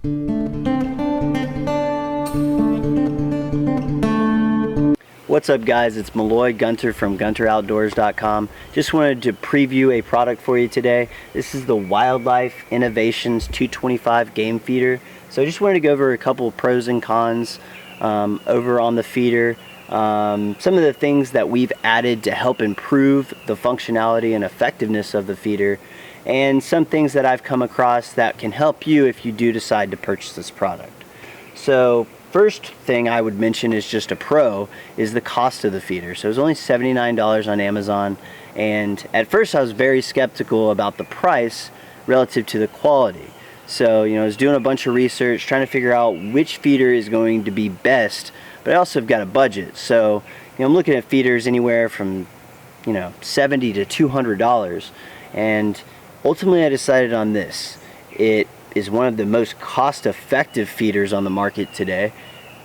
What's up guys, it's Malloy Gunter from GunterOutdoors.com. Just wanted to preview a product for you today. This is the Wildlife Innovations 225 game feeder. So I just wanted to go over a couple of pros and cons over on the feeder. Some of the things that we've added to help improve the functionality and effectiveness of the feeder, and some things that I've come across that can help you if you do decide to purchase this product. So first thing I would mention is just a pro is the cost of the feeder. So it was only $79 on Amazon, and at first I was very skeptical about the price relative to the quality. So I was doing a bunch of research trying to figure out which feeder is going to be best, but I also have got a budget. So I'm looking at feeders anywhere from $70 to $200, and ultimately I decided on this. It is one of the most cost-effective feeders on the market today,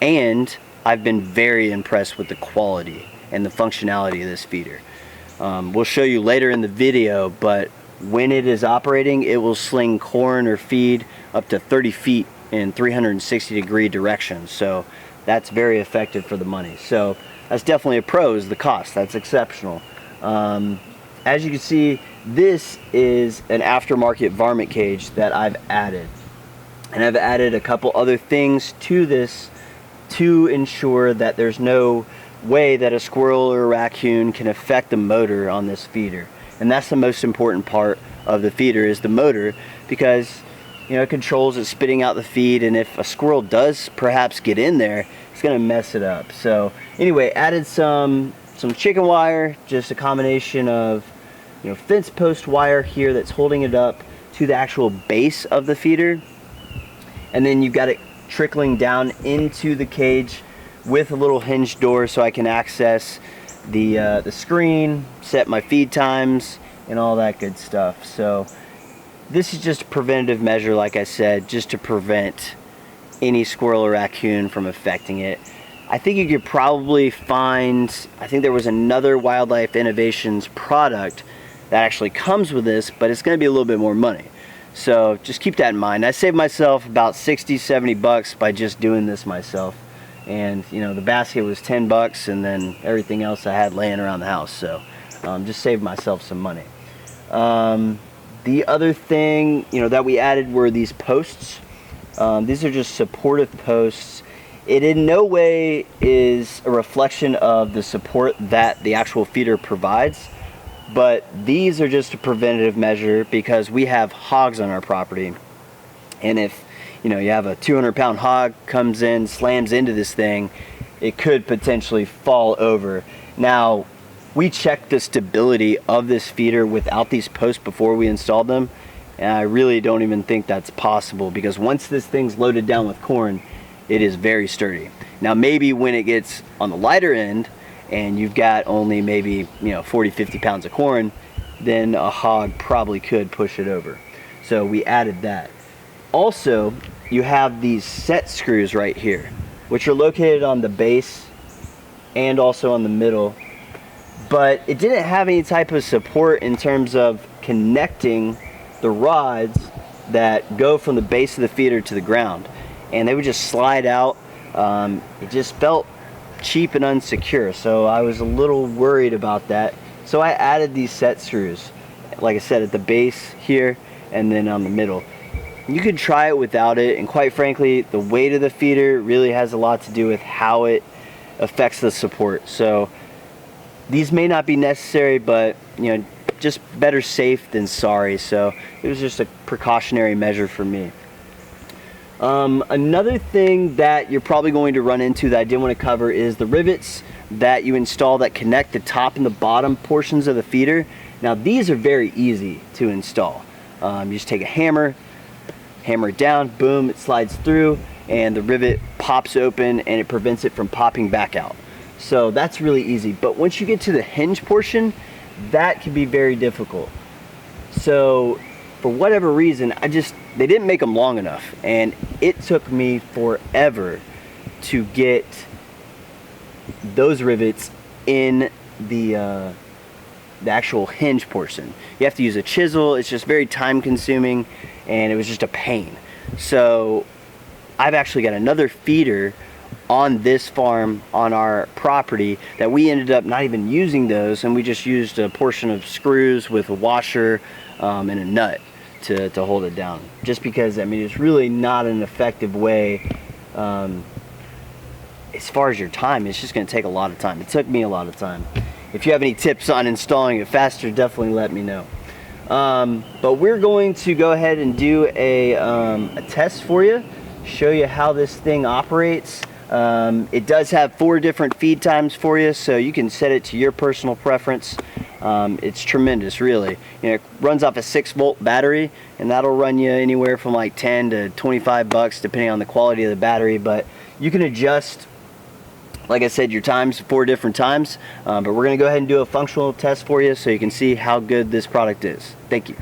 and I've been very impressed with the quality and the functionality of this feeder. We'll show you later in the video, but when it is operating, it will sling corn or feed up to 30 feet in 360-degree directions, so that's very effective for the money. So that's definitely a pro, is the cost. That's exceptional. As you can see, this is an aftermarket varmint cage that I've added. And I've added a couple other things to this to ensure that there's no way that a squirrel or a raccoon can affect the motor on this feeder. And that's the most important part of the feeder, is the motor, because it controls it spitting out the feed, and if a squirrel does perhaps get in there, it's going to mess it up. So anyway, added some chicken wire, just a combination of fence post wire here that's holding it up to the actual base of the feeder, and then you've got it trickling down into the cage with a little hinge door so I can access the screen, set my feed times, and all that good stuff. So this is just a preventative measure, like I said, just to prevent any squirrel or raccoon from affecting it. I think you could probably find, I think there was another Wildlife Innovations product that actually comes with this, but it's going to be a little bit more money. So just keep that in mind. I saved myself about 60-70 bucks by just doing this myself, and the basket was 10 bucks, and then everything else I had laying around the house. So just saved myself some money. The other thing that we added were these posts. These are just supportive posts. It in no way is a reflection of the support that the actual feeder provides, but these are just a preventative measure because we have hogs on our property, and if you have a 200-pound hog comes in, slams into this thing, it could potentially fall over. Now, we checked the stability of this feeder without these posts before we installed them, and I really don't even think that's possible, because once this thing's loaded down with corn, it is very sturdy. Now maybe when it gets on the lighter end and you've got only maybe 40-50 pounds of corn, then a hog probably could push it over. So we added that. Also, you have these set screws right here, which are located on the base and also on the middle, but it didn't have any type of support in terms of connecting the rods that go from the base of the feeder to the ground, and they would just slide out. It just felt cheap and unsecure, so I was a little worried about that. So I added these set screws, like I said, at the base here and then on the middle. You could try it without it, and quite frankly, the weight of the feeder really has a lot to do with how it affects the support. So these may not be necessary, but just better safe than sorry. So it was just a precautionary measure for me. Another thing that you're probably going to run into that I did want to cover is the rivets that you install that connect the top and the bottom portions of the feeder. Now these are very easy to install. You just take a hammer it down, boom, it slides through, and the rivet pops open and it prevents it from popping back out. So that's really easy. But once you get to the hinge portion, that can be very difficult. So for whatever reason, they didn't make them long enough, and it took me forever to get those rivets in the actual hinge portion. You have to use a chisel. It's just very time consuming, and it was just a pain. So I've actually got another feeder on this farm on our property that we ended up not even using those, and we just used a portion of screws with a washer and a nut to hold it down, just because I mean it's really not an effective way. As far as your time, it's just going to take a lot of time. It took me a lot of time. If you have any tips on installing it faster, definitely let me know. But we're going to go ahead and do a test for you, show you how this thing operates. It does have 4 different feed times for you, so you can set it to your personal preference. It's tremendous, really. You know, it runs off a 6-volt battery, and that'll run you anywhere from like 10 to 25 bucks depending on the quality of the battery. But you can adjust, like I said, your times 4 different times. But we're going to go ahead and do a functional test for you so you can see how good this product is. Thank you.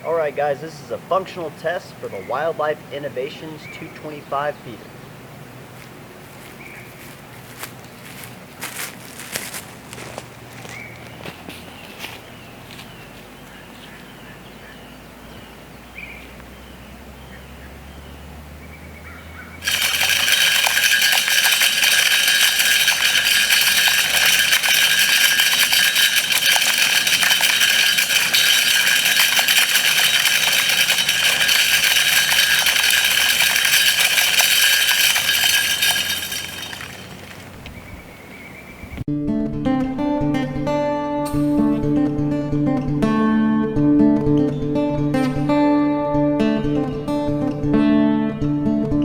Alright guys, this is a functional test for the Wildlife Innovations 225 feeder.